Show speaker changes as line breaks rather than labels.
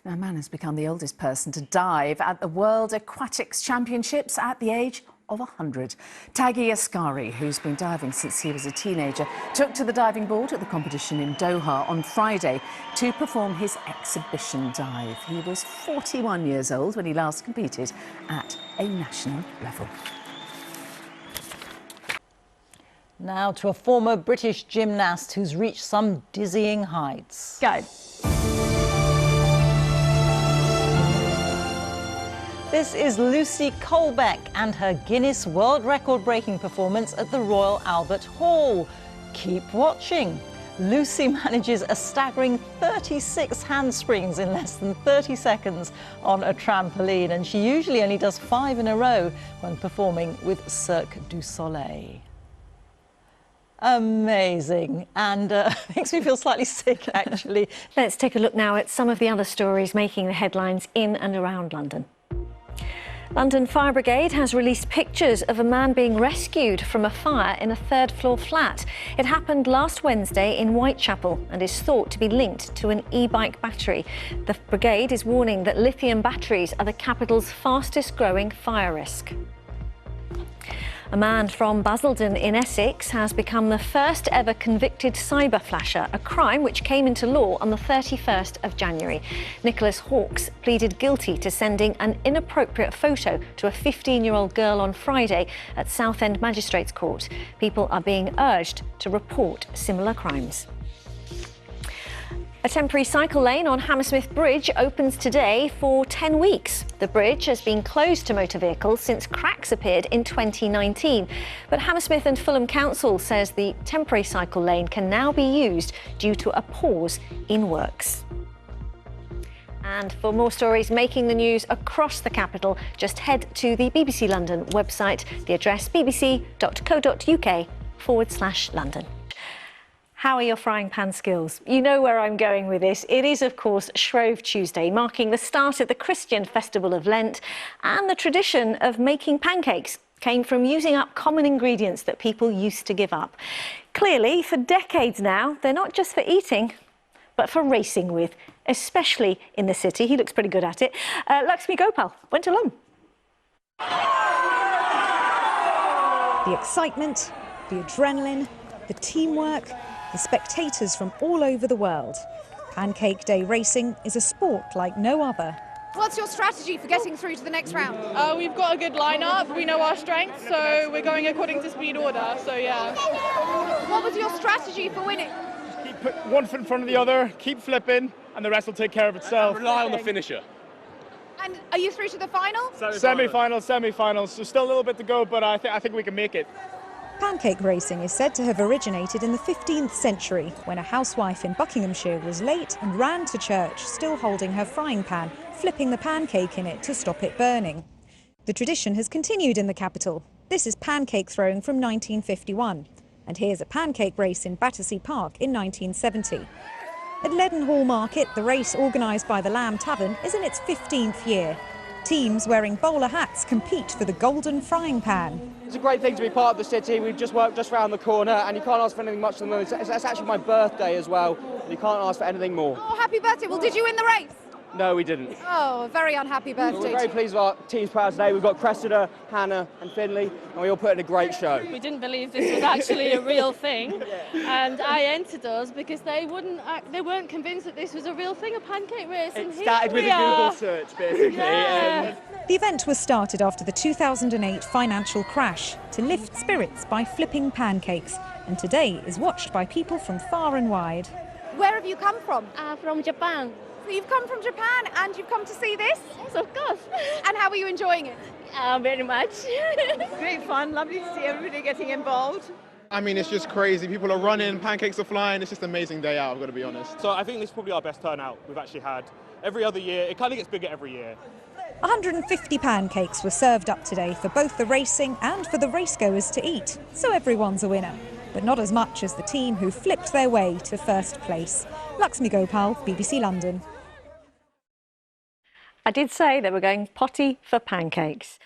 A man has become the oldest person to dive at the World Aquatics Championships at the age of 100. Taghi Asghari, who's been diving since he was a teenager, took to the diving board at the competition in Doha on Friday to perform his exhibition dive. He was 41 years old when he last competed at a national level.
Now to a former British gymnast who's reached some dizzying heights.
Go.
This is Lucy Colbeck and her Guinness World Record-breaking performance at the Royal Albert Hall. Keep watching. Lucy manages a staggering 36 handsprings in less than 30 seconds on a trampoline, and she usually only does 5 in a row when performing with Cirque du Soleil. Amazing, and makes me feel slightly sick, actually.
Let's take a look now at some of the other stories making the headlines in and around London. London Fire Brigade has released pictures of a man being rescued from a fire in a third-floor flat. It happened last Wednesday in Whitechapel and is thought to be linked to an e-bike battery. The brigade is warning that lithium batteries are the capital's fastest-growing fire risk. A man from Basildon in Essex has become the first ever convicted cyber flasher, a crime which came into law on the 31st of January. Nicholas Hawkes pleaded guilty to sending an inappropriate photo to a 15-year-old girl on Friday at Southend Magistrates Court. People are being urged to report similar crimes. A temporary cycle lane on Hammersmith Bridge opens today for 10 weeks. The bridge has been closed to motor vehicles since cracks appeared in 2019. But Hammersmith and Fulham Council says the temporary cycle lane can now be used due to a pause in works. And for more stories making the news across the capital, just head to the BBC London website, the address bbc.co.uk/London. How are your frying pan skills? You know where I'm going with this. It is, of course, Shrove Tuesday, marking the start of the Christian festival of Lent, and the tradition of making pancakes came from using up common ingredients that people used to give up. Clearly, for decades now, they're not just for eating, but for racing with, especially in the city. He looks pretty good at it. Lakshmi Gopal went along.
The excitement, the adrenaline, the teamwork, the spectators from all over the world. Pancake Day racing is a sport like no other.
What's your strategy for getting through to the next round?
We've got a good lineup, we know our strengths, so we're going according to speed order, so yeah.
What was your strategy for winning?
Keep put one foot in front of the other, keep flipping, and the rest will take care of itself.
Rely on the finisher.
And are you through to the final?
Semi-finals. So still a little bit to go, but I think we can make it.
Pancake racing is said to have originated in the 15th century, when a housewife in Buckinghamshire was late and ran to church, still holding her frying pan, flipping the pancake in it to stop it burning. The tradition has continued in the capital. This is pancake throwing from 1951. And here's a pancake race in Battersea Park in 1970. At Leadenhall Market, the race, organised by the Lamb Tavern, is in its 15th year. Teams wearing bowler hats compete for the golden frying pan.
It's a great thing to be part of the city. We've just worked just round the corner, and you can't ask for anything much than that. It's actually my birthday as well, and you can't ask for anything more.
Oh, happy birthday. Well, did you win the race?
No, we didn't.
Oh, a very unhappy birthday.
We're very pleased with our team's proud today. We've got Cressida, Hannah and Finley, and we all put in a great show.
We didn't believe this was actually a real thing, and I entered us because they weren't convinced that this was a real thing, a pancake race.
It started with a Google search, basically.
Yeah.
The event was started after the 2008 financial crash to lift spirits by flipping pancakes, and today is watched by people from far and wide.
Where have you come from?
From Japan.
So you've come from Japan and you've come to see this?
Yes, of course.
And how are you enjoying it?
Very much.
Great fun, lovely to see everybody getting involved.
I mean, it's just crazy. People are running, pancakes are flying. It's just an amazing day out, I've got to be honest.
So I think this is probably our best turnout we've actually had. Every other year, it kind of gets bigger every year.
150 pancakes were served up today for both the racing and for the racegoers to eat, so everyone's a winner. But not as much as the team who flipped their way to first place. Lakshmi Gopal, BBC London.
I did say they were going potty for pancakes.